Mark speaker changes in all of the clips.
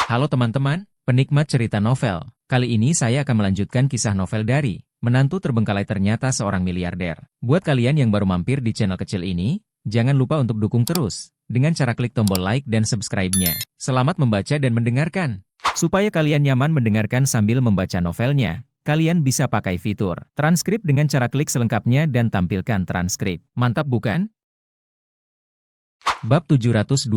Speaker 1: Halo teman-teman, penikmat cerita novel. Kali ini saya akan melanjutkan kisah novel dari Menantu Terbengkalai Ternyata Seorang Miliarder. Buat kalian yang baru mampir di channel kecil ini, jangan lupa untuk dukung terus dengan cara klik tombol like dan subscribe-nya. Selamat membaca dan mendengarkan. Supaya kalian nyaman mendengarkan sambil membaca novelnya, kalian bisa pakai fitur transkrip dengan cara klik selengkapnya dan tampilkan transkrip. Mantap bukan? Bab 721.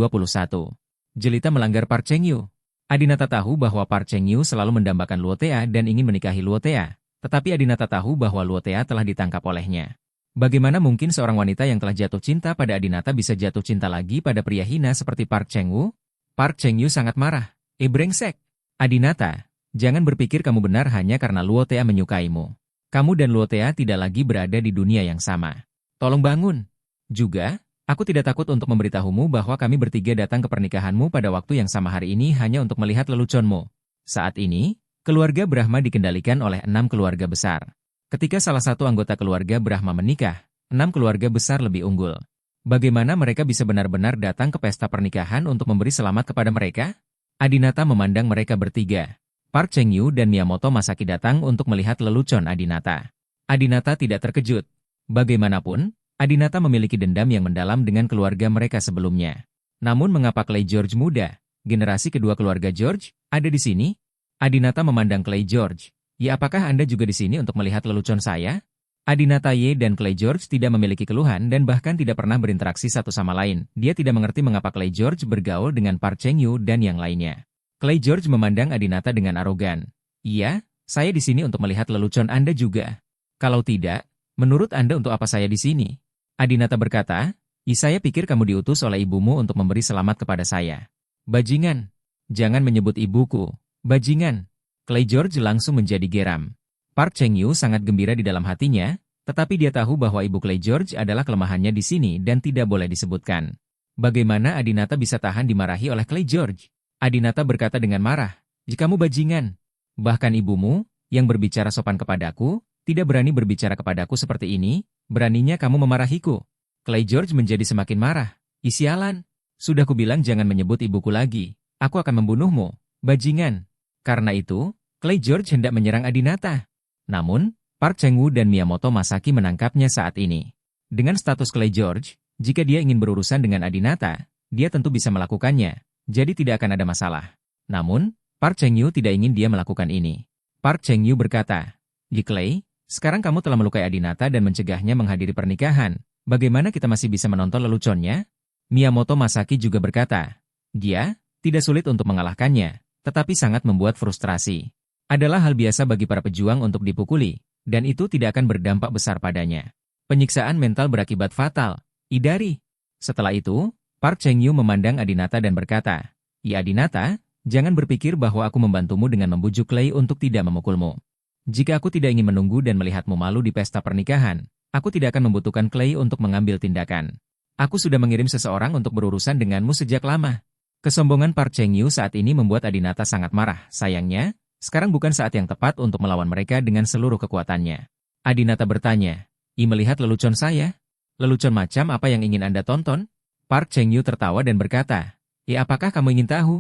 Speaker 1: Jelita melanggar Park Cheng-yu. Adinata tahu bahwa Park Cheng-yu selalu mendambakan Luotea dan ingin menikahi Luotea. Tetapi Adinata tahu bahwa Luotea telah ditangkap olehnya. Bagaimana mungkin seorang wanita yang telah jatuh cinta pada Adinata bisa jatuh cinta lagi pada pria hina seperti Park Cheng-yu? Park Cheng-yu sangat marah. Brengsek! Adinata, jangan berpikir kamu benar hanya karena Luotea menyukaimu. Kamu dan Luotea tidak lagi berada di dunia yang sama. Tolong bangun. Juga, aku tidak takut untuk memberitahumu bahwa kami bertiga datang ke pernikahanmu pada waktu yang sama hari ini hanya untuk melihat leluconmu. Saat ini, keluarga Brahma dikendalikan oleh 6 keluarga besar. Ketika salah satu anggota keluarga Brahma menikah, 6 keluarga besar lebih unggul. Bagaimana mereka bisa benar-benar datang ke pesta pernikahan untuk memberi selamat kepada mereka? Adinata memandang mereka bertiga. Park Cheng-yu dan Miyamoto Masaki datang untuk melihat lelucon Adinata. Adinata tidak terkejut. Bagaimanapun, Adinata memiliki dendam yang mendalam dengan keluarga mereka sebelumnya. Namun mengapa Clay George muda, generasi kedua keluarga George, ada di sini? Adinata memandang Clay George. Ya, apakah Anda juga di sini untuk melihat lelucon saya? Adinata Ye dan Clay George tidak memiliki keluhan dan bahkan tidak pernah berinteraksi satu sama lain. Dia tidak mengerti mengapa Clay George bergaul dengan Park Cheng-yu dan yang lainnya. Clay George memandang Adinata dengan arogan. Iya, saya di sini untuk melihat lelucon Anda juga. Kalau tidak, menurut Anda untuk apa saya di sini? Adinata berkata, saya pikir kamu diutus oleh ibumu untuk memberi selamat kepada saya. Bajingan. Jangan menyebut ibuku. Bajingan. Clay George langsung menjadi geram. Park Cheng-yu sangat gembira di dalam hatinya, tetapi dia tahu bahwa ibu Clay George adalah kelemahannya di sini dan tidak boleh disebutkan. Bagaimana Adinata bisa tahan dimarahi oleh Clay George? Adinata berkata dengan marah, "Jikamu bajingan. Bahkan ibumu, yang berbicara sopan kepadaku, tidak berani berbicara kepadaku seperti ini. Beraninya kamu memarahiku." Clay George menjadi semakin marah. Sialan. Sudah kubilang jangan menyebut ibuku lagi. Aku akan membunuhmu. Bajingan. Karena itu, Clay George hendak menyerang Adinata. Namun, Park Cheng-woo dan Miyamoto Masaki menangkapnya saat ini. Dengan status Clay George, jika dia ingin berurusan dengan Adinata, dia tentu bisa melakukannya. Jadi tidak akan ada masalah. Namun, Park Cheng-yu tidak ingin dia melakukan ini. Park Cheng-yu berkata, Clay, sekarang kamu telah melukai Adinata dan mencegahnya menghadiri pernikahan. Bagaimana kita masih bisa menonton leluconnya? Miyamoto Masaki juga berkata, dia tidak sulit untuk mengalahkannya, tetapi sangat membuat frustrasi. Adalah hal biasa bagi para pejuang untuk dipukuli, dan itu tidak akan berdampak besar padanya. Penyiksaan mental berakibat fatal. Idari. Setelah itu, Park Cheng-yu memandang Adinata dan berkata, Ya Adinata, jangan berpikir bahwa aku membantumu dengan membujuk Clay untuk tidak memukulmu. Jika aku tidak ingin menunggu dan melihatmu malu di pesta pernikahan, aku tidak akan membutuhkan Clay untuk mengambil tindakan. Aku sudah mengirim seseorang untuk berurusan denganmu sejak lama. Kesombongan Park Cheng-yu saat ini membuat Adinata sangat marah. Sayangnya, sekarang bukan saat yang tepat untuk melawan mereka dengan seluruh kekuatannya. Adinata bertanya, melihat lelucon saya? Lelucon macam apa yang ingin Anda tonton? Park Cheng-yu tertawa dan berkata, apakah kamu ingin tahu?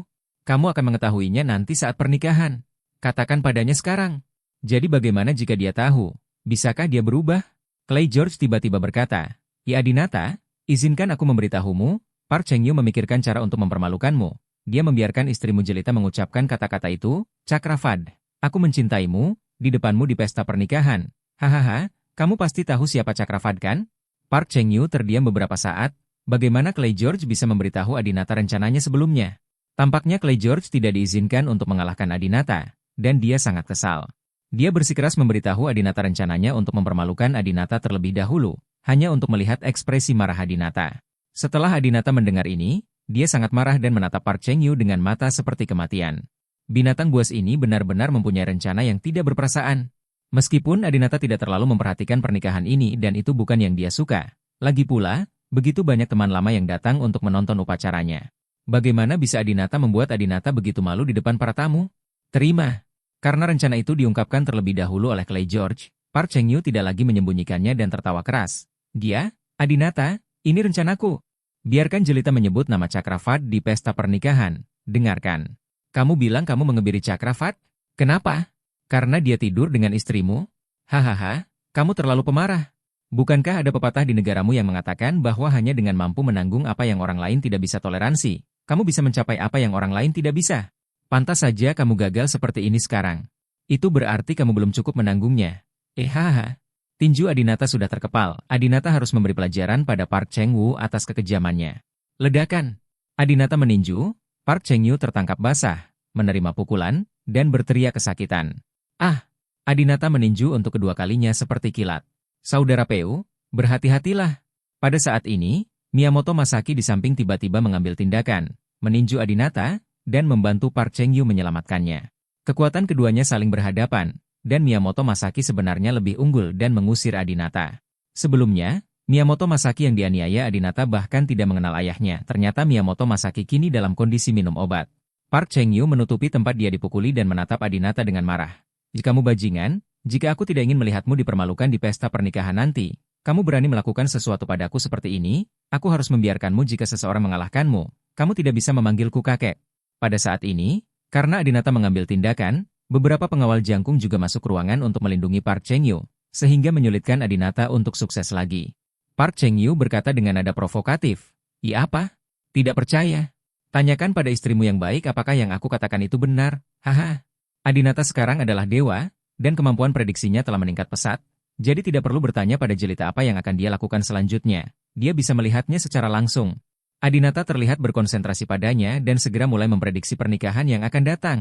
Speaker 1: Kamu akan mengetahuinya nanti saat pernikahan. Katakan padanya sekarang. Jadi bagaimana jika dia tahu? Bisakah dia berubah? Clay George tiba-tiba berkata, Adinata, izinkan aku memberitahumu. Park Cheng-yu memikirkan cara untuk mempermalukanmu. Dia membiarkan istrimu jelita mengucapkan kata-kata itu, Cakravad, aku mencintaimu, di depanmu di pesta pernikahan. Hahaha, kamu pasti tahu siapa Cakravad kan? Park Cheng-yu terdiam beberapa saat. Bagaimana Clay George bisa memberitahu Adinata rencananya sebelumnya? Tampaknya Clay George tidak diizinkan untuk mengalahkan Adinata, dan dia sangat kesal. Dia bersikeras memberitahu Adinata rencananya untuk mempermalukan Adinata terlebih dahulu, hanya untuk melihat ekspresi marah Adinata. Setelah Adinata mendengar ini, dia sangat marah dan menatap Park Cheng-yu dengan mata seperti kematian. Binatang buas ini benar-benar mempunyai rencana yang tidak berperasaan. Meskipun Adinata tidak terlalu memperhatikan pernikahan ini dan itu bukan yang dia suka. Lagi pula, begitu banyak teman lama yang datang untuk menonton upacaranya. Bagaimana bisa Adinata membuat Adinata begitu malu di depan para tamu? Terima. Karena rencana itu diungkapkan terlebih dahulu oleh Clay George, Park Cheng-yu tidak lagi menyembunyikannya dan tertawa keras. Dia, Adinata, ini rencanaku. Biarkan Jelita menyebut nama Cakravad di pesta pernikahan. Dengarkan. Kamu bilang kamu mengebiri Cakravat? Kenapa? Karena dia tidur dengan istrimu? Hahaha, kamu terlalu pemarah. Bukankah ada pepatah di negaramu yang mengatakan bahwa hanya dengan mampu menanggung apa yang orang lain tidak bisa toleransi, kamu bisa mencapai apa yang orang lain tidak bisa? Pantas saja kamu gagal seperti ini sekarang. Itu berarti kamu belum cukup menanggungnya. Haha. Tinju Adinata sudah terkepal. Adinata harus memberi pelajaran pada Park Cheng-woo atas kekejamannya. Ledakan. Adinata meninju. Park Cheng-woo tertangkap basah, menerima pukulan, dan berteriak kesakitan. Ah! Adinata meninju untuk kedua kalinya seperti kilat. Saudara Peu, berhati-hatilah. Pada saat ini, Miyamoto Masaki di samping tiba-tiba mengambil tindakan, meninju Adinata, dan membantu Park Cheng-woo menyelamatkannya. Kekuatan keduanya saling berhadapan, dan Miyamoto Masaki sebenarnya lebih unggul dan mengusir Adinata. Sebelumnya, Miyamoto Masaki yang dianiaya Adinata bahkan tidak mengenal ayahnya. Ternyata Miyamoto Masaki kini dalam kondisi minum obat. Park Cheng-woo menutupi tempat dia dipukuli dan menatap Adinata dengan marah. Jikamu bajingan, jika aku tidak ingin melihatmu dipermalukan di pesta pernikahan nanti, kamu berani melakukan sesuatu padaku seperti ini, aku harus membiarkanmu jika seseorang mengalahkanmu. Kamu tidak bisa memanggilku kakek. Pada saat ini, karena Adinata mengambil tindakan, beberapa pengawal jangkung juga masuk ruangan untuk melindungi Park Cheng-woo, sehingga menyulitkan Adinata untuk sukses lagi. Park Cheng-woo berkata dengan nada provokatif, "Iya apa? Tidak percaya? Tanyakan pada istrimu yang baik apakah yang aku katakan itu benar, haha." Adinata sekarang adalah dewa, dan kemampuan prediksinya telah meningkat pesat, jadi tidak perlu bertanya pada jelita apa yang akan dia lakukan selanjutnya. Dia bisa melihatnya secara langsung. Adinata terlihat berkonsentrasi padanya dan segera mulai memprediksi pernikahan yang akan datang.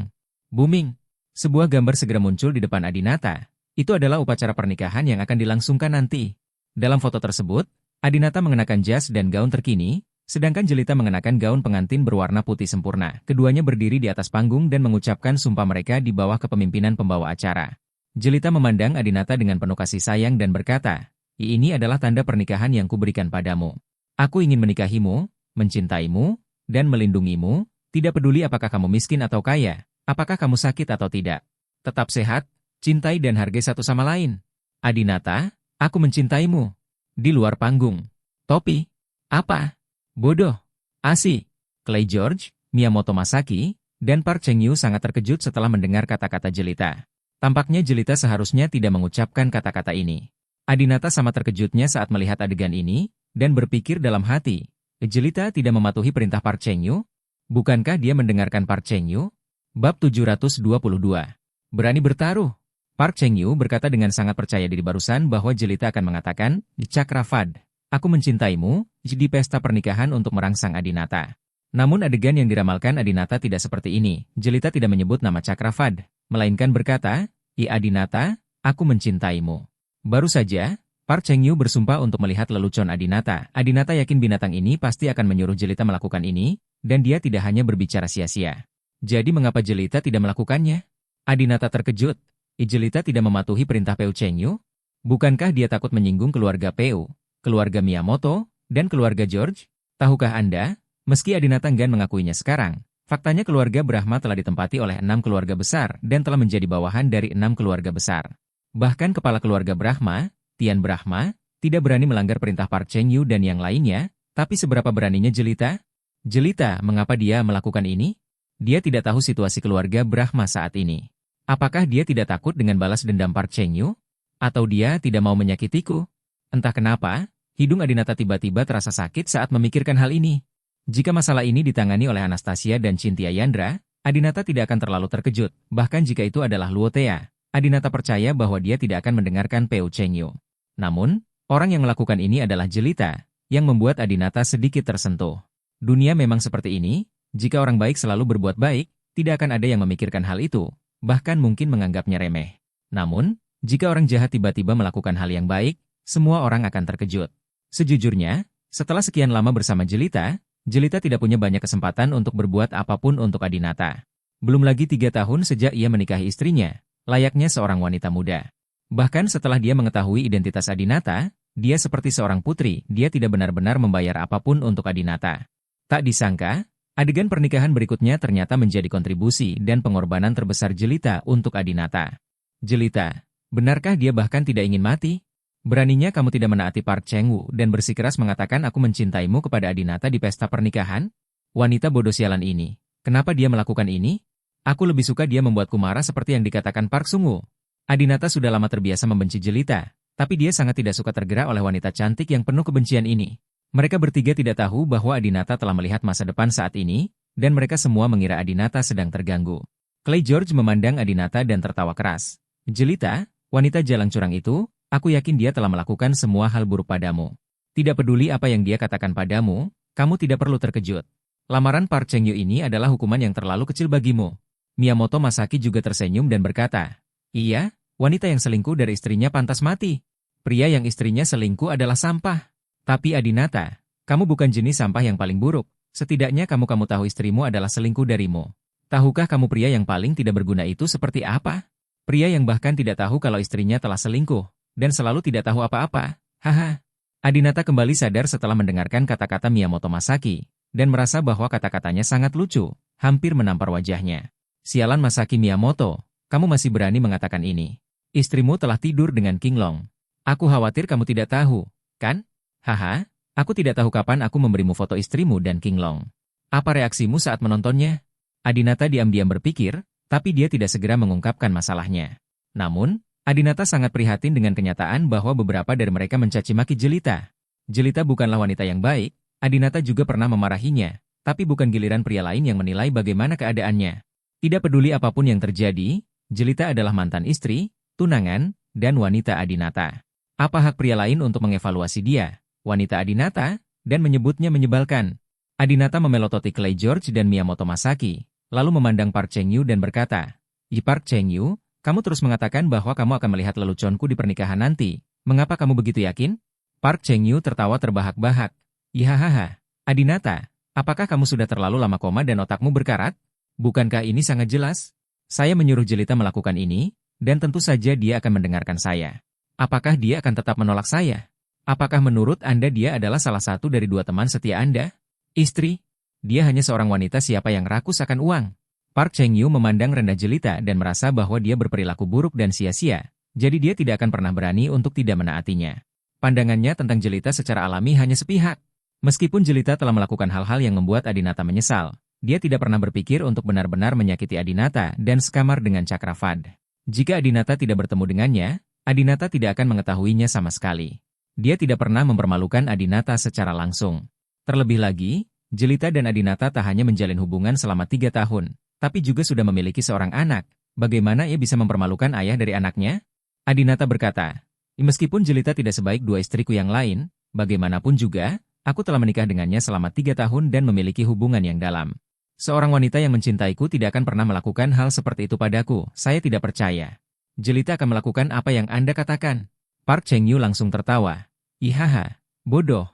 Speaker 1: Booming! Sebuah gambar segera muncul di depan Adinata. Itu adalah upacara pernikahan yang akan dilangsungkan nanti. Dalam foto tersebut, Adinata mengenakan jas dan gaun terkini, sedangkan Jelita mengenakan gaun pengantin berwarna putih sempurna. Keduanya berdiri di atas panggung dan mengucapkan sumpah mereka di bawah kepemimpinan pembawa acara. Jelita memandang Adinata dengan penuh kasih sayang dan berkata, "Ini adalah tanda pernikahan yang kuberikan padamu. Aku ingin menikahimu, mencintaimu, dan melindungimu, tidak peduli apakah kamu miskin atau kaya, apakah kamu sakit atau tidak. Tetap sehat, cintai dan hargai satu sama lain. Adinata, aku mencintaimu." Di luar panggung. Topi. Apa? Bodoh. Asi. Clay George, Miyamoto Masaki, dan Park Cheng-woo sangat terkejut setelah mendengar kata-kata Jelita. Tampaknya Jelita seharusnya tidak mengucapkan kata-kata ini. Adinata sama terkejutnya saat melihat adegan ini, dan berpikir dalam hati, Jelita tidak mematuhi perintah Park Cheng-woo? Bukankah dia mendengarkan Park Cheng-woo? Bab 722. Berani bertaruh. Park Cheng-woo berkata dengan sangat percaya diri barusan bahwa Jelita akan mengatakan, "Cakravad, aku mencintaimu," di pesta pernikahan untuk merangsang Adinata. Namun adegan yang diramalkan Adinata tidak seperti ini. Jelita tidak menyebut nama Cakravad, melainkan berkata, Adinata, aku mencintaimu." Baru saja, Park Cheng-woo bersumpah untuk melihat lelucon Adinata. Adinata yakin binatang ini pasti akan menyuruh Jelita melakukan ini, dan dia tidak hanya berbicara sia-sia. Jadi mengapa Jelita tidak melakukannya? Adinata terkejut. Jelita tidak mematuhi perintah Peu Cheng-woo? Bukankah dia takut menyinggung keluarga Peu, keluarga Miyamoto, dan keluarga George? Tahukah Anda, meski Adinata enggan mengakuinya sekarang, faktanya keluarga Brahma telah ditempati oleh 6 keluarga besar dan telah menjadi bawahan dari 6 keluarga besar. Bahkan kepala keluarga Brahma, Tian Brahma, tidak berani melanggar perintah Park Cheng-woo dan yang lainnya, tapi seberapa beraninya Jelita? Jelita, mengapa dia melakukan ini? Dia tidak tahu situasi keluarga Brahma saat ini. Apakah dia tidak takut dengan balas dendam Park Cheng-woo? Atau dia tidak mau menyakitiku? Entah kenapa, hidung Adinata tiba-tiba terasa sakit saat memikirkan hal ini. Jika masalah ini ditangani oleh Anastasia dan Cynthia Yandra, Adinata tidak akan terlalu terkejut. Bahkan jika itu adalah Luo Thea, Adinata percaya bahwa dia tidak akan mendengarkan Peu Cheng-woo. Namun, orang yang melakukan ini adalah Jelita, yang membuat Adinata sedikit tersentuh. Dunia memang seperti ini, jika orang baik selalu berbuat baik, tidak akan ada yang memikirkan hal itu, bahkan mungkin menganggapnya remeh. Namun, jika orang jahat tiba-tiba melakukan hal yang baik, semua orang akan terkejut. Sejujurnya, setelah sekian lama bersama Jelita, Jelita tidak punya banyak kesempatan untuk berbuat apapun untuk Adinata. Belum lagi 3 tahun sejak ia menikahi istrinya, layaknya seorang wanita muda. Bahkan setelah dia mengetahui identitas Adinata, dia seperti seorang putri, dia tidak benar-benar membayar apapun untuk Adinata. Tak disangka, adegan pernikahan berikutnya ternyata menjadi kontribusi dan pengorbanan terbesar Jelita untuk Adinata. Jelita, benarkah dia bahkan tidak ingin mati? Beraninya kamu tidak menaati Park Cheng-woo dan bersikeras mengatakan aku mencintaimu kepada Adinata di pesta pernikahan? Wanita bodoh sialan ini, kenapa dia melakukan ini? Aku lebih suka dia membuatku marah seperti yang dikatakan Park Sung-woo. Adinata sudah lama terbiasa membenci jelita, tapi dia sangat tidak suka tergerak oleh wanita cantik yang penuh kebencian ini. Mereka bertiga tidak tahu bahwa Adinata telah melihat masa depan saat ini, dan mereka semua mengira Adinata sedang terganggu. Clay George memandang Adinata dan tertawa keras. Jelita, wanita jalang curang itu, aku yakin dia telah melakukan semua hal buruk padamu. Tidak peduli apa yang dia katakan padamu, kamu tidak perlu terkejut. Lamaran Park Cheng-yu ini adalah hukuman yang terlalu kecil bagimu. Miyamoto Masaki juga tersenyum dan berkata, iya, wanita yang selingkuh dari istrinya pantas mati. Pria yang istrinya selingkuh adalah sampah. Tapi Adinata, kamu bukan jenis sampah yang paling buruk. Setidaknya kamu tahu istrimu adalah selingkuh darimu. Tahukah kamu pria yang paling tidak berguna itu seperti apa? Pria yang bahkan tidak tahu kalau istrinya telah selingkuh, dan selalu tidak tahu apa-apa. Haha. Adinata kembali sadar setelah mendengarkan kata-kata Miyamoto Masaki, dan merasa bahwa kata-katanya sangat lucu, hampir menampar wajahnya. Sialan Masaki Miyamoto, kamu masih berani mengatakan ini. Istrimu telah tidur dengan King Long. Aku khawatir kamu tidak tahu, kan? Haha, aku tidak tahu kapan aku memberimu foto istrimu dan King Long. Apa reaksimu saat menontonnya? Adinata diam-diam berpikir, tapi dia tidak segera mengungkapkan masalahnya. Namun, Adinata sangat prihatin dengan kenyataan bahwa beberapa dari mereka mencaci maki Jelita. Jelita bukanlah wanita yang baik, Adinata juga pernah memarahinya, tapi bukan giliran pria lain yang menilai bagaimana keadaannya. Tidak peduli apapun yang terjadi, Jelita adalah mantan istri, tunangan, dan wanita Adinata. Apa hak pria lain untuk mengevaluasi dia, wanita Adinata, dan menyebutnya menyebalkan? Adinata memelototi Clay George dan Miyamoto Masaki, lalu memandang Park Cheng-yu dan berkata, Park Cheng-yu, kamu terus mengatakan bahwa kamu akan melihat leluconku di pernikahan nanti. Mengapa kamu begitu yakin? Park Cheng-yu tertawa terbahak-bahak. Hahaha, Adinata, apakah kamu sudah terlalu lama koma dan otakmu berkarat? Bukankah ini sangat jelas? Saya menyuruh Jelita melakukan ini, dan tentu saja dia akan mendengarkan saya. Apakah dia akan tetap menolak saya? Apakah menurut Anda dia adalah salah satu dari dua teman setia Anda? Istri? Dia hanya seorang wanita siapa yang rakus akan uang. Park Cheng-yu memandang rendah Jelita dan merasa bahwa dia berperilaku buruk dan sia-sia, jadi dia tidak akan pernah berani untuk tidak menaatinya. Pandangannya tentang Jelita secara alami hanya sepihak. Meskipun Jelita telah melakukan hal-hal yang membuat Adinata menyesal, dia tidak pernah berpikir untuk benar-benar menyakiti Adinata dan sekamar dengan Cakravad. Jika Adinata tidak bertemu dengannya, Adinata tidak akan mengetahuinya sama sekali. Dia tidak pernah mempermalukan Adinata secara langsung. Terlebih lagi, Jelita dan Adinata tak hanya menjalin hubungan selama 3 tahun, tapi juga sudah memiliki seorang anak. Bagaimana ia bisa mempermalukan ayah dari anaknya? Adinata berkata, meskipun Jelita tidak sebaik dua istriku yang lain, bagaimanapun juga, aku telah menikah dengannya selama 3 tahun dan memiliki hubungan yang dalam. Seorang wanita yang mencintaiku tidak akan pernah melakukan hal seperti itu padaku, saya tidak percaya. Jelita akan melakukan apa yang Anda katakan. Park Cheng-yu langsung tertawa. Haha, bodoh,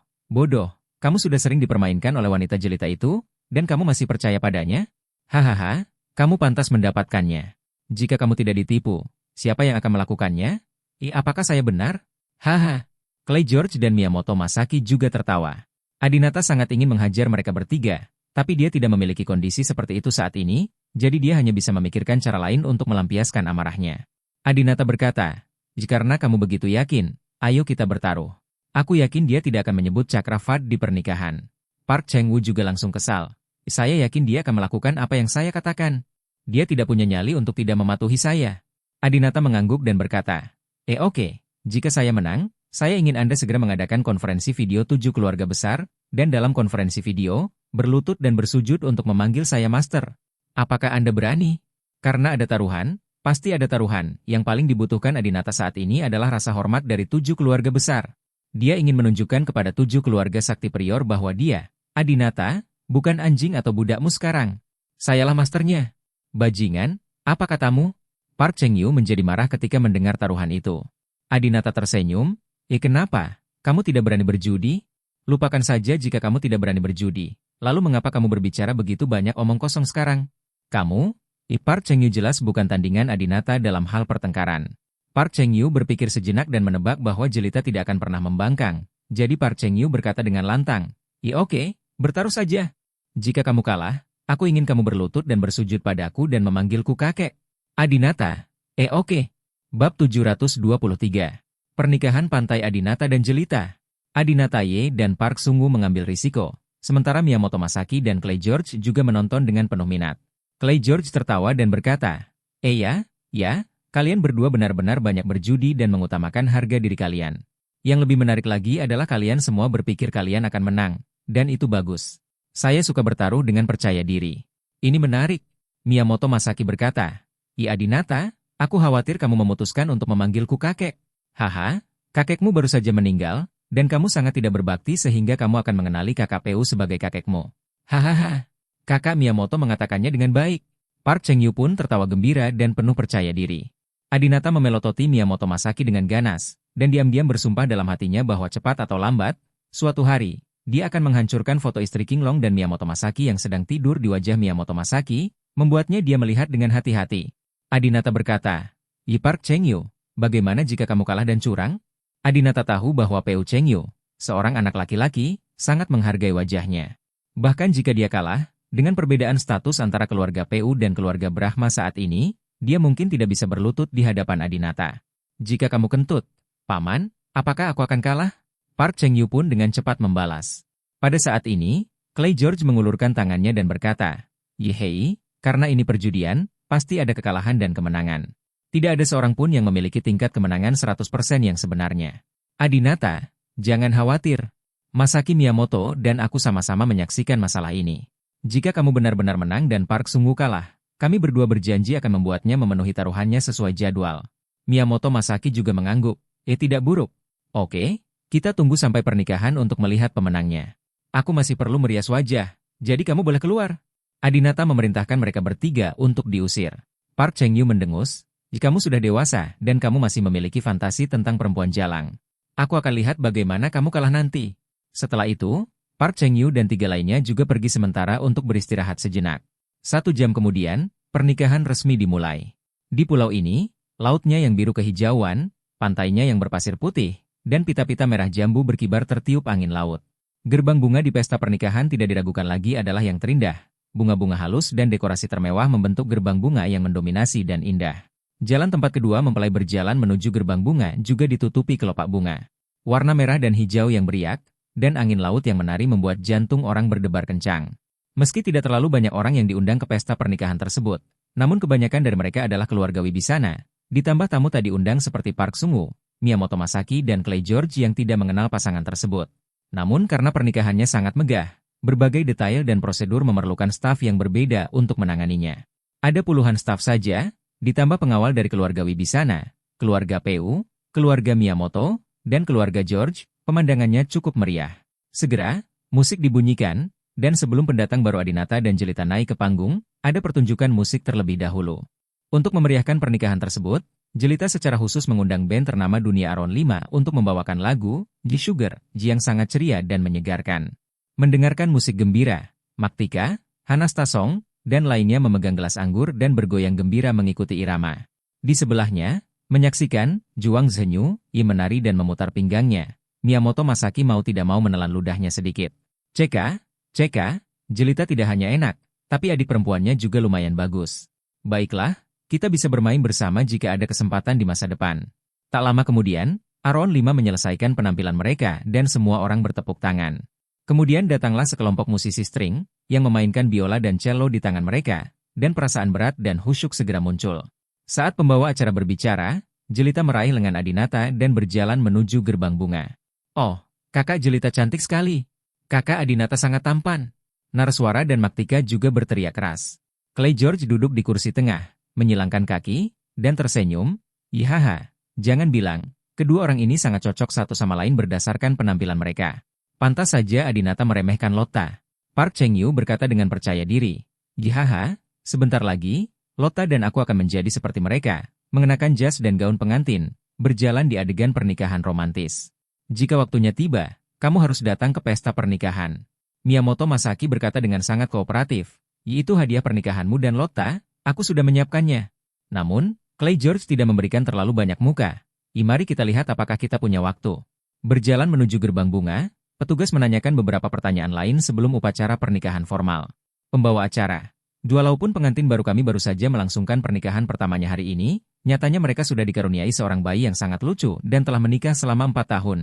Speaker 1: kamu sudah sering dipermainkan oleh wanita jelita itu, dan kamu masih percaya padanya? Hahaha, kamu pantas mendapatkannya. Jika kamu tidak ditipu, siapa yang akan melakukannya? Apakah saya benar? Haha. Clay George dan Miyamoto Masaki juga tertawa. Adinata sangat ingin menghajar mereka bertiga, tapi dia tidak memiliki kondisi seperti itu saat ini, jadi dia hanya bisa memikirkan cara lain untuk melampiaskan amarahnya. Adinata berkata, karena kamu begitu yakin, ayo kita bertaruh. Aku yakin dia tidak akan menyebut Cakravad di pernikahan. Park Cheng-woo juga langsung kesal. Saya yakin dia akan melakukan apa yang saya katakan. Dia tidak punya nyali untuk tidak mematuhi saya. Adinata mengangguk dan berkata, oke, jika saya menang, saya ingin Anda segera mengadakan konferensi video 7 keluarga besar, dan dalam konferensi video, berlutut dan bersujud untuk memanggil saya master. Apakah Anda berani? Karena ada taruhan, pasti ada taruhan. Yang paling dibutuhkan Adinata saat ini adalah rasa hormat dari 7 keluarga besar. Dia ingin menunjukkan kepada 7 keluarga sakti prior bahwa dia, Adinata, bukan anjing atau budakmu sekarang. Sayalah masternya. Bajingan, apa katamu? Park Cheng-yu menjadi marah ketika mendengar taruhan itu. Adinata tersenyum. Kenapa? Kamu tidak berani berjudi? Lupakan saja jika kamu tidak berani berjudi. Lalu mengapa kamu berbicara begitu banyak omong kosong sekarang? Kamu? Park Cheng-yu jelas bukan tandingan Adinata dalam hal pertengkaran. Park Cheng-yu berpikir sejenak dan menebak bahwa Jelita tidak akan pernah membangkang. Jadi Park Cheng-yu berkata dengan lantang, oke, bertaruh saja. Jika kamu kalah, aku ingin kamu berlutut dan bersujud padaku dan memanggilku kakek. Adinata, oke. Bab 723. Pernikahan Pantai Adinata dan Jelita. Adinata Ye dan Park Sung-woo mengambil risiko, sementara Miyamoto Masaki dan Clay George juga menonton dengan penuh minat. Clay George tertawa dan berkata, ya, kalian berdua benar-benar banyak berjudi dan mengutamakan harga diri kalian. Yang lebih menarik lagi adalah kalian semua berpikir kalian akan menang, dan itu bagus. Saya suka bertaruh dengan percaya diri. Ini menarik, Miyamoto Masaki berkata. Adinata, aku khawatir kamu memutuskan untuk memanggilku kakek. Haha, kakekmu baru saja meninggal, dan kamu sangat tidak berbakti sehingga kamu akan mengenali KKPU sebagai kakekmu. Hahaha. Kakak Miyamoto mengatakannya dengan baik. Park Cheng-yu pun tertawa gembira dan penuh percaya diri. Adinata memelototi Miyamoto Masaki dengan ganas, dan diam-diam bersumpah dalam hatinya bahwa cepat atau lambat, suatu hari, dia akan menghancurkan foto istri King Long dan Miyamoto Masaki yang sedang tidur di wajah Miyamoto Masaki, membuatnya dia melihat dengan hati-hati. Adinata berkata, Park Cheng-yu, bagaimana jika kamu kalah dan curang? Adinata tahu bahwa Peu Cheng-yu, seorang anak laki-laki, sangat menghargai wajahnya. Bahkan jika dia kalah, dengan perbedaan status antara keluarga Peu dan keluarga Brahma saat ini, dia mungkin tidak bisa berlutut di hadapan Adinata. Jika kamu kentut, Paman, apakah aku akan kalah? Park Cheng-yu pun dengan cepat membalas. Pada saat ini, Clay George mengulurkan tangannya dan berkata, Yehei, karena ini perjudian, pasti ada kekalahan dan kemenangan. Tidak ada seorang pun yang memiliki tingkat kemenangan 100% yang sebenarnya. Adinata, jangan khawatir. Masaki Miyamoto dan aku sama-sama menyaksikan masalah ini. Jika kamu benar-benar menang dan Park sungguh kalah, kami berdua berjanji akan membuatnya memenuhi taruhannya sesuai jadwal. Miyamoto Masaki juga mengangguk. Tidak buruk. Oke, kita tunggu sampai pernikahan untuk melihat pemenangnya. Aku masih perlu merias wajah, jadi kamu boleh keluar. Adinata memerintahkan mereka bertiga untuk diusir. Park Cheng-yu mendengus, kamu sudah dewasa dan kamu masih memiliki fantasi tentang perempuan jalang. Aku akan lihat bagaimana kamu kalah nanti. Setelah itu, Park Cheng-yu dan tiga lainnya juga pergi sementara untuk beristirahat sejenak. 1 jam kemudian, pernikahan resmi dimulai. Di pulau ini, lautnya yang biru kehijauan, pantainya yang berpasir putih, dan pita-pita merah jambu berkibar tertiup angin laut. Gerbang bunga di pesta pernikahan tidak diragukan lagi adalah yang terindah. Bunga-bunga halus dan dekorasi termewah membentuk gerbang bunga yang mendominasi dan indah. Jalan tempat kedua mempelai berjalan menuju gerbang bunga juga ditutupi kelopak bunga. Warna merah dan hijau yang beriak, dan angin laut yang menari membuat jantung orang berdebar kencang. Meski tidak terlalu banyak orang yang diundang ke pesta pernikahan tersebut, namun kebanyakan dari mereka adalah keluarga Wibisana, ditambah tamu tak diundang seperti Park Sung-woo, Miyamoto Masaki dan Clay George yang tidak mengenal pasangan tersebut. Namun karena pernikahannya sangat megah, berbagai detail dan prosedur memerlukan staf yang berbeda untuk menanganinya. Ada puluhan staf saja, ditambah pengawal dari keluarga Wibisana, keluarga Peu, keluarga Miyamoto, dan keluarga George. Pemandangannya cukup meriah. Segera, musik dibunyikan, dan sebelum pendatang baru Adinata dan Jelita naik ke panggung, ada pertunjukan musik terlebih dahulu. Untuk memeriahkan pernikahan tersebut, Jelita secara khusus mengundang band ternama dunia Aron 5 untuk membawakan lagu, G-Sugar, yang sangat ceria dan menyegarkan. Mendengarkan musik gembira, Maktika, Hanastasong, dan lainnya memegang gelas anggur dan bergoyang gembira mengikuti irama. Di sebelahnya, menyaksikan, Juang Zhenyu, menari dan memutar pinggangnya. Miyamoto Masaki mau tidak mau menelan ludahnya sedikit. Ceka, Jelita tidak hanya enak, tapi adik perempuannya juga lumayan bagus. Baiklah, kita bisa bermain bersama jika ada kesempatan di masa depan. Tak lama kemudian, Aron 5 menyelesaikan penampilan mereka dan semua orang bertepuk tangan. Kemudian datanglah sekelompok musisi string, yang memainkan biola dan cello di tangan mereka, dan perasaan berat dan khusyuk segera muncul. Saat pembawa acara berbicara, Jelita meraih lengan Adinata dan berjalan menuju gerbang bunga. Oh, kakak Jelita cantik sekali. Kakak Adinata sangat tampan. Naraswara dan Maktika juga berteriak keras. Clay George duduk di kursi tengah, menyilangkan kaki, dan tersenyum. Yihaha, jangan bilang, kedua orang ini sangat cocok satu sama lain berdasarkan penampilan mereka. Pantas saja Adinata meremehkan Lotta. Park Cheng-yu berkata dengan percaya diri. Yihaha, sebentar lagi, Lotta dan aku akan menjadi seperti mereka, mengenakan jas dan gaun pengantin, berjalan di adegan pernikahan romantis. Jika waktunya tiba, kamu harus datang ke pesta pernikahan. Miyamoto Masaki berkata dengan sangat kooperatif. Itu hadiah pernikahanmu dan Lotta, aku sudah menyiapkannya. Namun, Clay George tidak memberikan terlalu banyak muka. Mari kita lihat apakah kita punya waktu. Berjalan menuju gerbang bunga, petugas menanyakan beberapa pertanyaan lain sebelum upacara pernikahan formal. Pembawa acara. Walaupun pengantin baru kami baru saja melangsungkan pernikahan pertamanya hari ini, nyatanya mereka sudah dikaruniai seorang bayi yang sangat lucu dan telah menikah selama 4 tahun.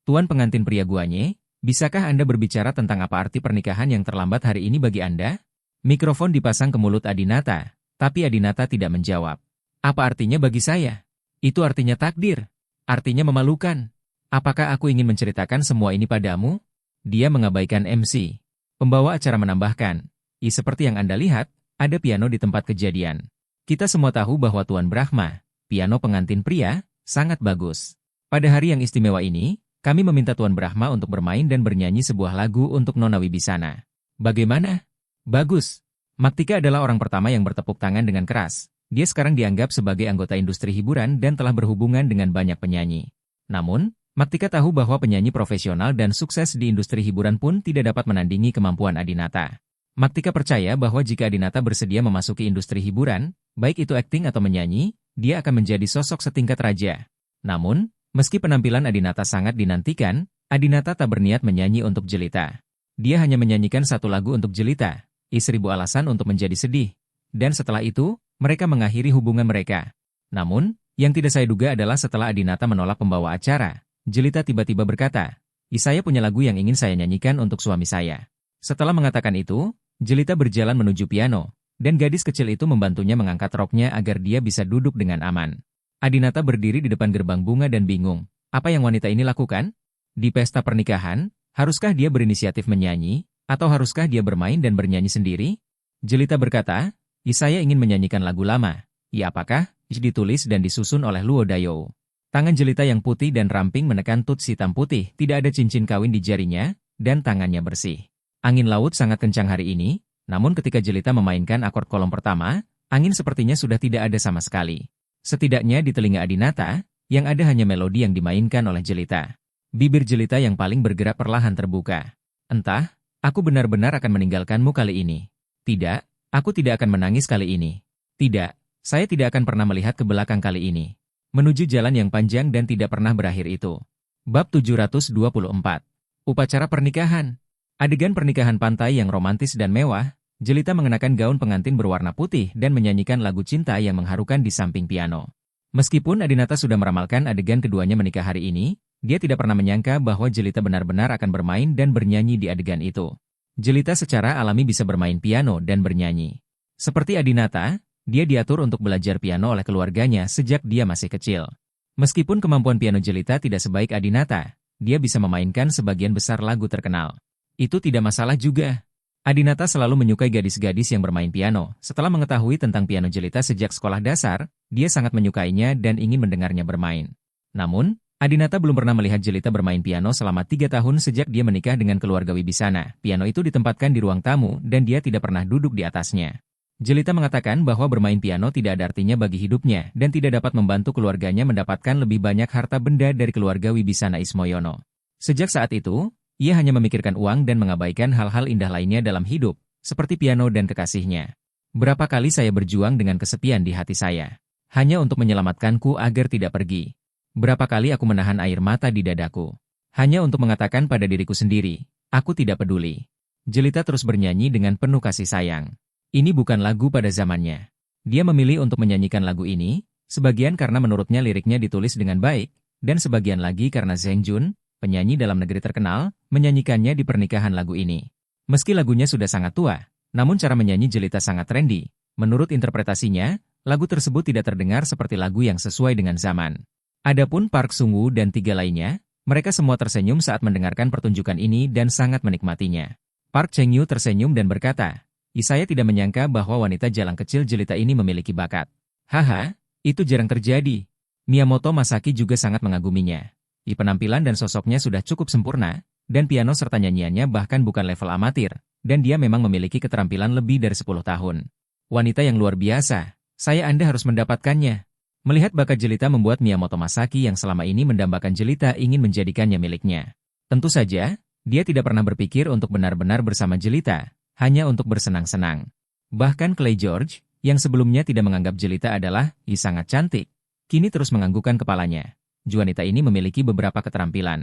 Speaker 1: Tuan pengantin pria Guanye, bisakah Anda berbicara tentang apa arti pernikahan yang terlambat hari ini bagi Anda? Mikrofon dipasang ke mulut Adinata, tapi Adinata tidak menjawab. Apa artinya bagi saya? Itu artinya takdir. Artinya memalukan. Apakah aku ingin menceritakan semua ini padamu? Dia mengabaikan MC. Pembawa acara menambahkan, seperti yang Anda lihat, ada piano di tempat kejadian. Kita semua tahu bahwa Tuan Brahma, piano pengantin pria, sangat bagus. Pada hari yang istimewa ini, kami meminta Tuan Brahma untuk bermain dan bernyanyi sebuah lagu untuk Nona Wibisana. Bagaimana? Bagus. Maktika adalah orang pertama yang bertepuk tangan dengan keras. Dia sekarang dianggap sebagai anggota industri hiburan dan telah berhubungan dengan banyak penyanyi. Namun, Maktika tahu bahwa penyanyi profesional dan sukses di industri hiburan pun tidak dapat menandingi kemampuan Adinata. Maktika percaya bahwa jika Adinata bersedia memasuki industri hiburan, baik itu akting atau menyanyi, dia akan menjadi sosok setingkat raja. Namun, meski penampilan Adinata sangat dinantikan, Adinata tak berniat menyanyi untuk Jelita. Dia hanya menyanyikan satu lagu untuk Jelita, Seribu Alasan untuk Menjadi Sedih. Dan setelah itu, mereka mengakhiri hubungan mereka. Namun, yang tidak saya duga adalah setelah Adinata menolak pembawa acara, Jelita tiba-tiba berkata, saya punya lagu yang ingin saya nyanyikan untuk suami saya. Setelah mengatakan itu, Jelita berjalan menuju piano, dan gadis kecil itu membantunya mengangkat roknya agar dia bisa duduk dengan aman. Adinata berdiri di depan gerbang bunga dan bingung. Apa yang wanita ini lakukan? Di pesta pernikahan, haruskah dia berinisiatif menyanyi, atau haruskah dia bermain dan bernyanyi sendiri? Jelita berkata, saya ingin menyanyikan lagu lama. Apakah? Ditulis dan disusun oleh Luo Dayo. Tangan Jelita yang putih dan ramping menekan tut hitam putih, tidak ada cincin kawin di jarinya, dan tangannya bersih. Angin laut sangat kencang hari ini, namun ketika Jelita memainkan akord kolom pertama, angin sepertinya sudah tidak ada sama sekali. Setidaknya di telinga Adinata, yang ada hanya melodi yang dimainkan oleh Jelita. Bibir Jelita yang paling bergerak perlahan terbuka. Entah, aku benar-benar akan meninggalkanmu kali ini. Tidak, aku tidak akan menangis kali ini. Tidak, saya tidak akan pernah melihat ke belakang kali ini. Menuju jalan yang panjang dan tidak pernah berakhir itu. Bab 724. Upacara pernikahan. Adegan pernikahan pantai yang romantis dan mewah, Jelita mengenakan gaun pengantin berwarna putih dan menyanyikan lagu cinta yang mengharukan di samping piano. Meskipun Adinata sudah meramalkan adegan keduanya menikah hari ini, dia tidak pernah menyangka bahwa Jelita benar-benar akan bermain dan bernyanyi di adegan itu. Jelita secara alami bisa bermain piano dan bernyanyi. Seperti Adinata, dia diatur untuk belajar piano oleh keluarganya sejak dia masih kecil. Meskipun kemampuan piano Jelita tidak sebaik Adinata, dia bisa memainkan sebagian besar lagu terkenal. Itu tidak masalah juga. Adinata selalu menyukai gadis-gadis yang bermain piano. Setelah mengetahui tentang piano Jelita sejak sekolah dasar, dia sangat menyukainya dan ingin mendengarnya bermain. Namun, Adinata belum pernah melihat Jelita bermain piano selama 3 tahun sejak dia menikah dengan keluarga Wibisana. Piano itu ditempatkan di ruang tamu dan dia tidak pernah duduk di atasnya. Jelita mengatakan bahwa bermain piano tidak ada artinya bagi hidupnya dan tidak dapat membantu keluarganya mendapatkan lebih banyak harta benda dari keluarga Wibisana Ismoyono. Sejak saat itu, ia hanya memikirkan uang dan mengabaikan hal-hal indah lainnya dalam hidup, seperti piano dan kekasihnya. Berapa kali saya berjuang dengan kesepian di hati saya, hanya untuk menyelamatkanku agar tidak pergi. Berapa kali aku menahan air mata di dadaku, hanya untuk mengatakan pada diriku sendiri, aku tidak peduli. Jelita terus bernyanyi dengan penuh kasih sayang. Ini bukan lagu pada zamannya. Dia memilih untuk menyanyikan lagu ini, sebagian karena menurutnya liriknya ditulis dengan baik, dan sebagian lagi karena Zheng Jun, penyanyi dalam negeri terkenal, menyanyikannya di pernikahan lagu ini. Meski lagunya sudah sangat tua, namun cara menyanyi Jelita sangat trendy. Menurut interpretasinya, lagu tersebut tidak terdengar seperti lagu yang sesuai dengan zaman. Adapun Park Sung-woo dan 3 lainnya, mereka semua tersenyum saat mendengarkan pertunjukan ini dan sangat menikmatinya. Park Cheng-yu tersenyum dan berkata, saya tidak menyangka bahwa wanita jalang kecil Jelita ini memiliki bakat. Haha, itu jarang terjadi. Miyamoto Masaki juga sangat mengaguminya. Penampilan dan sosoknya sudah cukup sempurna, dan piano serta nyanyiannya bahkan bukan level amatir, dan dia memang memiliki keterampilan lebih dari 10 tahun. Wanita yang luar biasa, Anda harus mendapatkannya. Melihat bakat Jelita membuat Miyamoto Masaki yang selama ini mendambakan Jelita ingin menjadikannya miliknya. Tentu saja, dia tidak pernah berpikir untuk benar-benar bersama Jelita, hanya untuk bersenang-senang. Bahkan Clay George, yang sebelumnya tidak menganggap Jelita adalah sangat cantik, kini terus menganggukkan kepalanya. Wanita ini memiliki beberapa keterampilan.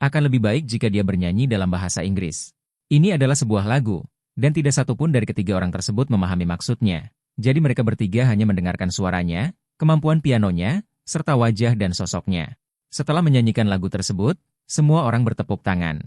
Speaker 1: Akan lebih baik jika dia bernyanyi dalam bahasa Inggris. Ini adalah sebuah lagu, dan tidak satupun dari ketiga orang tersebut memahami maksudnya. Jadi mereka bertiga hanya mendengarkan suaranya, kemampuan pianonya, serta wajah dan sosoknya. Setelah menyanyikan lagu tersebut, semua orang bertepuk tangan.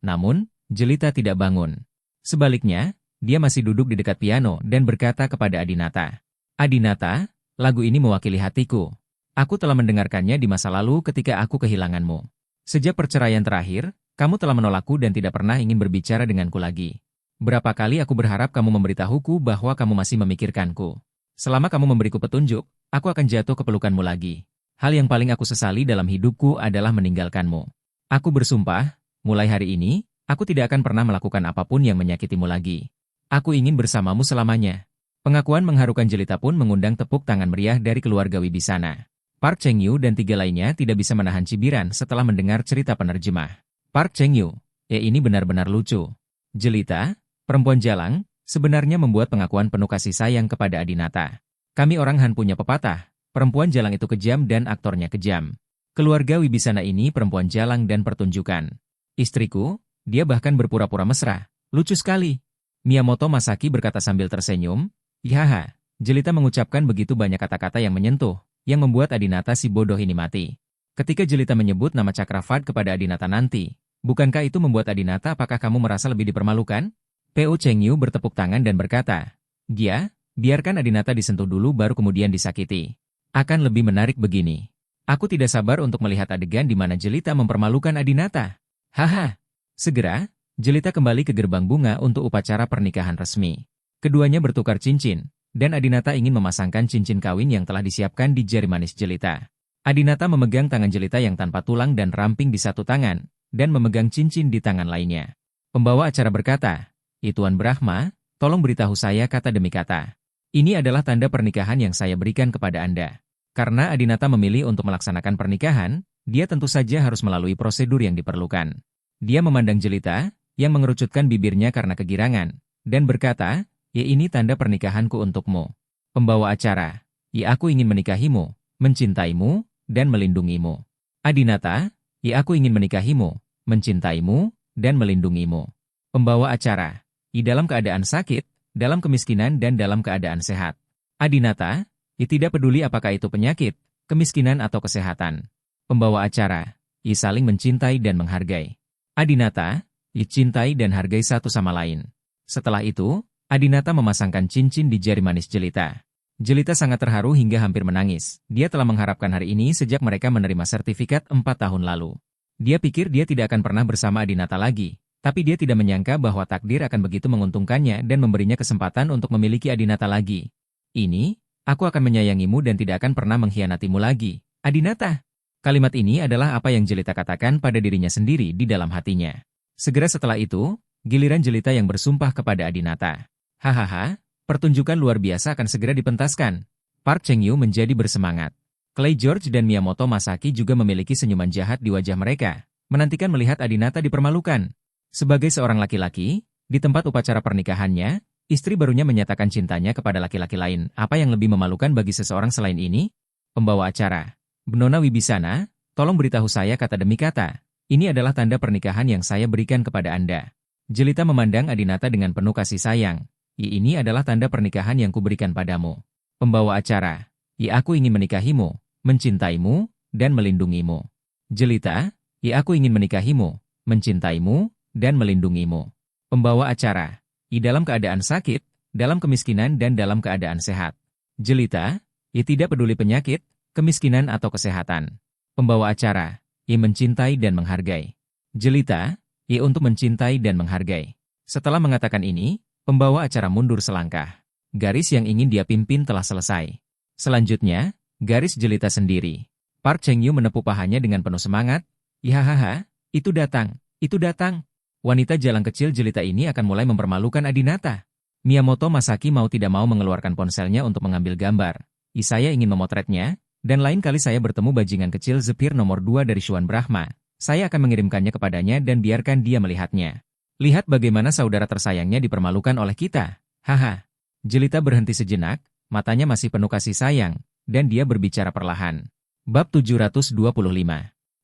Speaker 1: Namun, Jelita tidak bangun. Sebaliknya, Dia masih duduk di dekat piano dan berkata kepada Adinata. Adinata, lagu ini mewakili hatiku. Aku telah mendengarkannya di masa lalu ketika aku kehilanganmu. Sejak perceraian terakhir, kamu telah menolakku dan tidak pernah ingin berbicara denganku lagi. Berapa kali aku berharap kamu memberitahuku bahwa kamu masih memikirkanku. Selama kamu memberiku petunjuk, aku akan jatuh ke pelukanmu lagi. Hal yang paling aku sesali dalam hidupku adalah meninggalkanmu. Aku bersumpah, mulai hari ini, aku tidak akan pernah melakukan apapun yang menyakitimu lagi. Aku ingin bersamamu selamanya. Pengakuan mengharukan jelita pun mengundang tepuk tangan meriah dari keluarga Wibisana. Park Cheng-yu dan 3 lainnya tidak bisa menahan cibiran setelah mendengar cerita penerjemah. Park Cheng-yu, ini benar-benar lucu. Jelita, perempuan jalang, sebenarnya membuat pengakuan penuh kasih sayang kepada Adinata. Kami orang Han punya pepatah, perempuan jalang itu kejam dan aktornya kejam. Keluarga Wibisana ini perempuan jalang dan pertunjukan. Istriku, dia bahkan berpura-pura mesra. Lucu sekali. Miyamoto Masaki berkata sambil tersenyum. Yaha, jelita mengucapkan begitu banyak kata-kata yang menyentuh, yang membuat Adinata si bodoh ini mati. Ketika jelita menyebut nama Cakravad kepada Adinata nanti, bukankah itu membuat Adinata apakah kamu merasa lebih dipermalukan? Po Cheng-yu bertepuk tangan dan berkata, Gia, biarkan Adinata disentuh dulu baru kemudian disakiti. Akan lebih menarik begini. Aku tidak sabar untuk melihat adegan di mana jelita mempermalukan Adinata. Haha. Segera, jelita kembali ke gerbang bunga untuk upacara pernikahan resmi. Keduanya bertukar cincin, dan Adinata ingin memasangkan cincin kawin yang telah disiapkan di jari manis jelita. Adinata memegang tangan jelita yang tanpa tulang dan ramping di satu tangan, dan memegang cincin di tangan lainnya. Pembawa acara berkata, Tuan Brahma, tolong beritahu saya kata demi kata. Ini adalah tanda pernikahan yang saya berikan kepada Anda. Karena Adinata memilih untuk melaksanakan pernikahan, dia tentu saja harus melalui prosedur yang diperlukan. Dia memandang jelita, yang mengerucutkan bibirnya karena kegirangan, dan berkata, ini tanda pernikahanku untukmu. Pembawa acara, aku ingin menikahimu, mencintaimu, dan melindungimu. Adinata, aku ingin menikahimu, mencintaimu, dan melindungimu. Pembawa acara, dalam keadaan sakit, dalam kemiskinan dan dalam keadaan sehat. Adinata, tidak peduli apakah itu penyakit, kemiskinan atau kesehatan. Pembawa acara, saling mencintai dan menghargai. Adinata, cintai dan hargai satu sama lain. Setelah itu, Adinata memasangkan cincin di jari manis jelita. Jelita sangat terharu hingga hampir menangis. Dia telah mengharapkan hari ini sejak mereka menerima sertifikat 4 tahun lalu. Dia pikir dia tidak akan pernah bersama Adinata lagi, tapi dia tidak menyangka bahwa takdir akan begitu menguntungkannya dan memberinya kesempatan untuk memiliki Adinata lagi. Ini, aku akan menyayangimu dan tidak akan pernah mengkhianatimu lagi, Adinata. Kalimat ini adalah apa yang jelita katakan pada dirinya sendiri di dalam hatinya. Segera setelah itu, giliran jelita yang bersumpah kepada Adinata. Hahaha, pertunjukan luar biasa akan segera dipentaskan. Park Cheng-yu menjadi bersemangat. Clay George dan Miyamoto Masaki juga memiliki senyuman jahat di wajah mereka, menantikan melihat Adinata dipermalukan. Sebagai seorang laki-laki, di tempat upacara pernikahannya, istri barunya menyatakan cintanya kepada laki-laki lain. Apa yang lebih memalukan bagi seseorang selain ini? Pembawa acara. Nona Wibisana, tolong beritahu saya kata demi kata. Ini adalah tanda pernikahan yang saya berikan kepada Anda. Jelita memandang Adinata dengan penuh kasih sayang. Ini adalah tanda pernikahan yang kuberikan padamu. Pembawa acara. Aku ingin menikahimu, mencintaimu, dan melindungimu. Jelita. Aku ingin menikahimu, mencintaimu, dan melindungimu. Pembawa acara. Dalam keadaan sakit, dalam kemiskinan dan dalam keadaan sehat. Jelita. Tidak peduli penyakit, kemiskinan atau kesehatan. Pembawa acara, mencintai dan menghargai. Jelita, untuk mencintai dan menghargai. Setelah mengatakan ini, pembawa acara mundur selangkah. Garis yang ingin dia pimpin telah selesai. Selanjutnya, garis jelita sendiri. Park Cheng-yu menepuk pahanya dengan penuh semangat. Hahaha, itu datang, itu datang. Wanita jalang kecil jelita ini akan mulai mempermalukan Adinata. Miyamoto Masaki mau tidak mau mengeluarkan ponselnya untuk mengambil gambar. Saya ingin memotretnya. Dan lain kali saya bertemu bajingan kecil Zephyr nomor 2 dari Shuan Brahma, saya akan mengirimkannya kepadanya dan biarkan dia melihatnya. Lihat bagaimana saudara tersayangnya dipermalukan oleh kita. Haha. Jelita berhenti sejenak, matanya masih penuh kasih sayang, dan dia berbicara perlahan. Bab 725.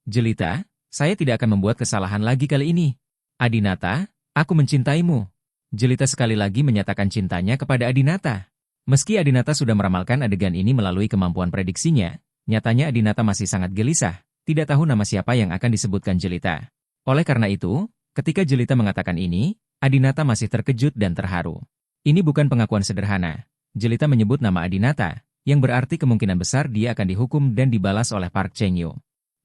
Speaker 1: Jelita, saya tidak akan membuat kesalahan lagi kali ini. Adinata, aku mencintaimu. Jelita sekali lagi menyatakan cintanya kepada Adinata. Meski Adinata sudah meramalkan adegan ini melalui kemampuan prediksinya, nyatanya Adinata masih sangat gelisah, tidak tahu nama siapa yang akan disebutkan Jelita. Oleh karena itu, ketika Jelita mengatakan ini, Adinata masih terkejut dan terharu. Ini bukan pengakuan sederhana. Jelita menyebut nama Adinata, yang berarti kemungkinan besar dia akan dihukum dan dibalas oleh Park Cheng-yu.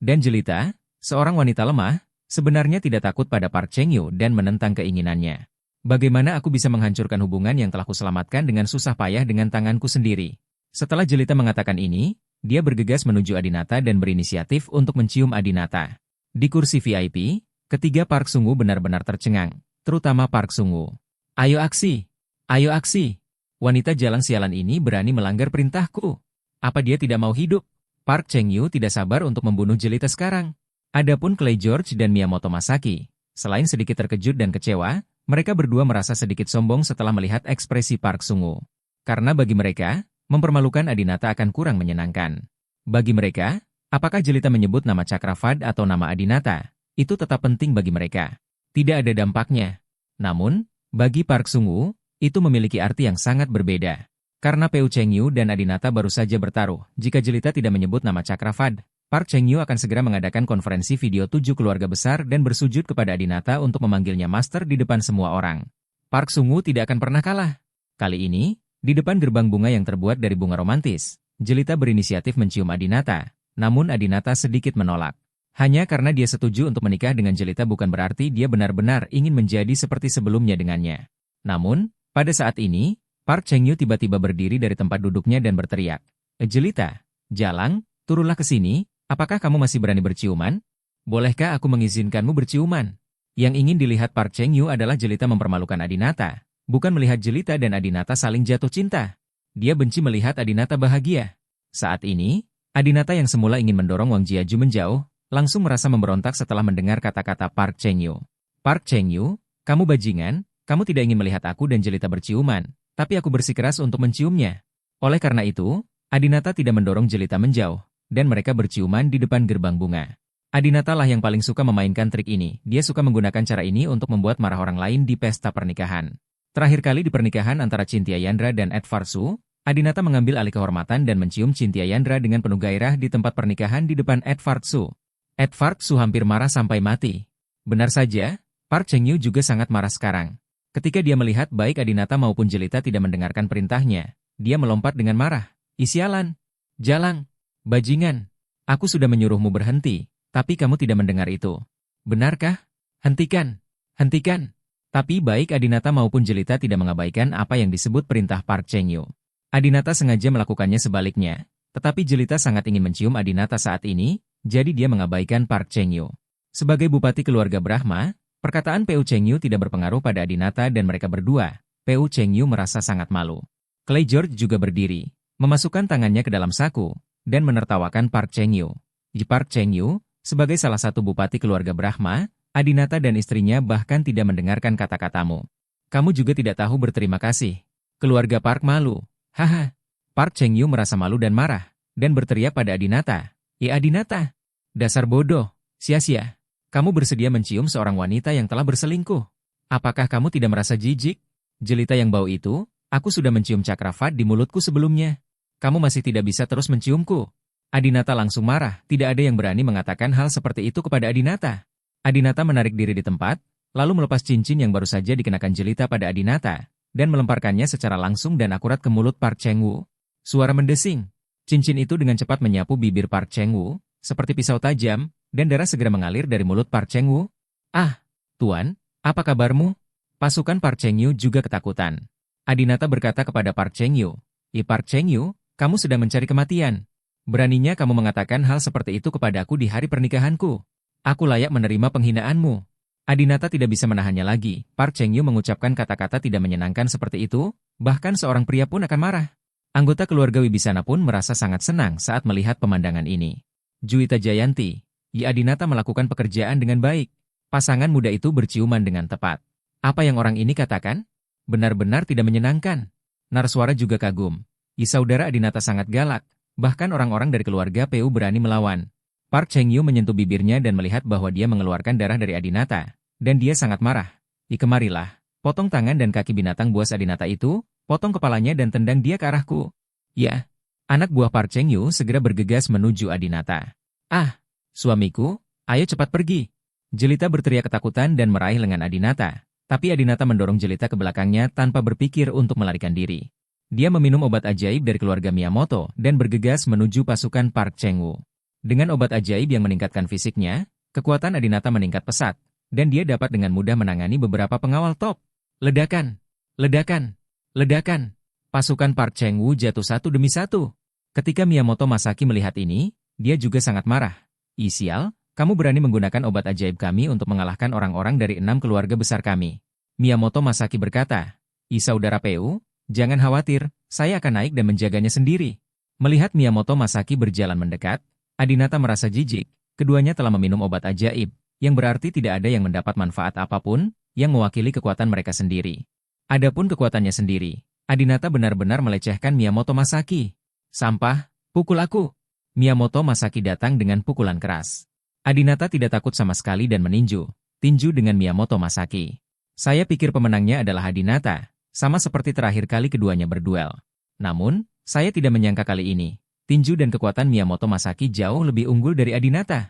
Speaker 1: Dan Jelita, seorang wanita lemah, sebenarnya tidak takut pada Park Cheng-yu dan menentang keinginannya. Bagaimana aku bisa menghancurkan hubungan yang telah kuselamatkan dengan susah payah dengan tanganku sendiri? Setelah Jelita mengatakan ini, dia bergegas menuju Adinata dan berinisiatif untuk mencium Adinata. Di kursi VIP, ketiga Park Sung-woo benar-benar tercengang, terutama Park Sung-woo. Ayo aksi! Ayo aksi! Wanita jalan sialan ini berani melanggar perintahku. Apa dia tidak mau hidup? Park Cheng-yu tidak sabar untuk membunuh Jelita sekarang. Adapun Clay George dan Miyamoto Masaki, selain sedikit terkejut dan kecewa, mereka berdua merasa sedikit sombong setelah melihat ekspresi Park Sung-woo. Karena bagi mereka, mempermalukan Adinata akan kurang menyenangkan. Bagi mereka, apakah Jelita menyebut nama Chakravad atau nama Adinata, itu tetap penting bagi mereka. Tidak ada dampaknya. Namun, bagi Park Sung-woo, itu memiliki arti yang sangat berbeda. Karena Peu Cheng-yu dan Adinata baru saja bertaruh, jika Jelita tidak menyebut nama Chakravad, Park Cheng-yu akan segera mengadakan konferensi video 7 keluarga besar dan bersujud kepada Adinata untuk memanggilnya master di depan semua orang. Park Sung-woo tidak akan pernah kalah. Kali ini, di depan gerbang bunga yang terbuat dari bunga romantis, Jelita berinisiatif mencium Adinata, namun Adinata sedikit menolak. Hanya karena dia setuju untuk menikah dengan Jelita bukan berarti dia benar-benar ingin menjadi seperti sebelumnya dengannya. Namun, pada saat ini, Park Cheng-yu tiba-tiba berdiri dari tempat duduknya dan berteriak, "Jelita, Jalang, turunlah ke sini. Apakah kamu masih berani berciuman? Bolehkah aku mengizinkanmu berciuman?" Yang ingin dilihat Park Cheng-yu adalah Jelita mempermalukan Adinata, bukan melihat Jelita dan Adinata saling jatuh cinta. Dia benci melihat Adinata bahagia. Saat ini, Adinata yang semula ingin mendorong Wang Jiaju menjauh, langsung merasa memberontak setelah mendengar kata-kata Park Cheng-yu. "Park Cheng-yu, kamu bajingan, kamu tidak ingin melihat aku dan Jelita berciuman, tapi aku bersikeras untuk menciumnya." Oleh karena itu, Adinata tidak mendorong Jelita menjauh, dan mereka berciuman di depan gerbang bunga. Adinata lah yang paling suka memainkan trik ini. Dia suka menggunakan cara ini untuk membuat marah orang lain di pesta pernikahan. Terakhir kali di pernikahan antara Cynthia Yandra dan Edward Su, Adinata mengambil alih kehormatan dan mencium Cynthia Yandra dengan penuh gairah di tempat pernikahan di depan Edward Su. Edward Su hampir marah sampai mati. Benar saja, Park Cheng-yu juga sangat marah sekarang. Ketika dia melihat baik Adinata maupun Jelita tidak mendengarkan perintahnya, dia melompat dengan marah. "Isialan! Jalang! Bajingan! Aku sudah menyuruhmu berhenti, tapi kamu tidak mendengar itu. Benarkah? Hentikan! Hentikan!" Tapi baik Adinata maupun Jelita tidak mengabaikan apa yang disebut perintah Park Cheng-yu. Adinata sengaja melakukannya sebaliknya, tetapi Jelita sangat ingin mencium Adinata saat ini, jadi dia mengabaikan Park Cheng-yu. Sebagai bupati keluarga Brahma, perkataan Peu Cheng-yu tidak berpengaruh pada Adinata dan mereka berdua. Peu Cheng-yu merasa sangat malu. Clay George juga berdiri, memasukkan tangannya ke dalam saku, dan menertawakan Park Cheng-yu. Di Park Cheng-yu, sebagai salah satu bupati keluarga Brahma, Adinata dan istrinya bahkan tidak mendengarkan kata-katamu. "Kamu juga tidak tahu berterima kasih." Keluarga Park malu. Haha. Park Cheng-yu merasa malu dan marah, dan berteriak pada Adinata. "Ya Adinata, dasar bodoh, sia-sia. Kamu bersedia mencium seorang wanita yang telah berselingkuh. Apakah kamu tidak merasa jijik? Jelita yang bau itu, aku sudah mencium Chakravad di mulutku sebelumnya. Kamu masih tidak bisa terus menciumku." Adinata langsung marah, tidak ada yang berani mengatakan hal seperti itu kepada Adinata. Adinata menarik diri di tempat, lalu melepas cincin yang baru saja dikenakan Jelita pada Adinata, dan melemparkannya secara langsung dan akurat ke mulut Park Cheng-woo. Suara mendesing. Cincin itu dengan cepat menyapu bibir Park Cheng-woo, seperti pisau tajam, dan darah segera mengalir dari mulut Park Cheng-woo. "Ah, Tuan, apa kabarmu?" Pasukan Park Cheng-yu juga ketakutan. Adinata berkata kepada Park Cheng-yu, Park Cheng-yu, kamu sedang mencari kematian. Beraninya kamu mengatakan hal seperti itu kepadaku di hari pernikahanku. Aku layak menerima penghinaanmu." Adinata tidak bisa menahannya lagi. Park Cheng-yu mengucapkan kata-kata tidak menyenangkan seperti itu, bahkan seorang pria pun akan marah. Anggota keluarga Wibisana pun merasa sangat senang saat melihat pemandangan ini. Juwita Jayanti, Adinata melakukan pekerjaan dengan baik. Pasangan muda itu berciuman dengan tepat. Apa yang orang ini katakan? Benar-benar tidak menyenangkan. Naraswara juga kagum. Saudara Adinata sangat galak, bahkan orang-orang dari keluarga Peu berani melawan. Park Cheng-yu menyentuh bibirnya dan melihat bahwa dia mengeluarkan darah dari Adinata, dan dia sangat marah. Kemarilah, potong tangan dan kaki binatang buas Adinata itu, potong kepalanya dan tendang dia ke arahku." Ya, anak buah Park Cheng-yu segera bergegas menuju Adinata. "Ah, suamiku, ayo cepat pergi." Jelita berteriak ketakutan dan meraih lengan Adinata, Tapi Adinata mendorong Jelita ke belakangnya tanpa berpikir untuk melarikan diri. Dia meminum obat ajaib dari keluarga Miyamoto dan bergegas menuju pasukan Park Cheng-woo. Dengan obat ajaib yang meningkatkan fisiknya, kekuatan Adinata meningkat pesat, dan dia dapat dengan mudah menangani beberapa pengawal top. Ledakan! Ledakan! Ledakan! Pasukan Park Cheng-woo jatuh satu demi satu. Ketika Miyamoto Masaki melihat ini, dia juga sangat marah. Sial, kamu berani menggunakan obat ajaib kami untuk mengalahkan orang-orang dari 6 keluarga besar kami. Miyamoto Masaki berkata, saudara PU, jangan khawatir, saya akan naik dan menjaganya sendiri. Melihat Miyamoto Masaki berjalan mendekat, Adinata merasa jijik. Keduanya telah meminum obat ajaib, yang berarti tidak ada yang mendapat manfaat apapun, yang mewakili kekuatan mereka sendiri. Adapun kekuatannya sendiri, Adinata benar-benar melecehkan Miyamoto Masaki. Sampah, pukul aku. Miyamoto Masaki datang dengan pukulan keras. Adinata tidak takut sama sekali dan meninju, tinju dengan Miyamoto Masaki. Saya pikir pemenangnya adalah Adinata, sama seperti terakhir kali keduanya berduel. Namun, saya tidak menyangka kali ini, tinju dan kekuatan Miyamoto Masaki jauh lebih unggul dari Adinata.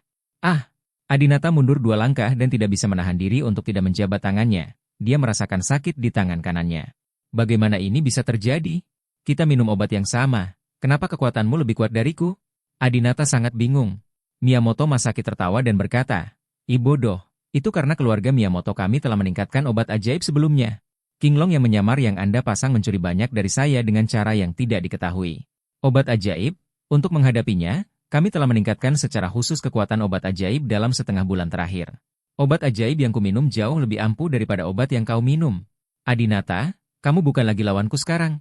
Speaker 1: Adinata mundur 2 langkah dan tidak bisa menahan diri untuk tidak menjabat tangannya. Dia merasakan sakit di tangan kanannya. Bagaimana ini bisa terjadi? Kita minum obat yang sama. Kenapa kekuatanmu lebih kuat dariku? Adinata sangat bingung. Miyamoto Masaki tertawa dan berkata, bodoh, itu karena keluarga Miyamoto kami telah meningkatkan obat ajaib sebelumnya. Kinglong yang menyamar yang Anda pasang mencuri banyak dari saya dengan cara yang tidak diketahui. Obat ajaib? Untuk menghadapinya, kami telah meningkatkan secara khusus kekuatan obat ajaib dalam setengah bulan terakhir. Obat ajaib yang kuminum jauh lebih ampuh daripada obat yang kau minum. Adinata, kamu bukan lagi lawanku sekarang.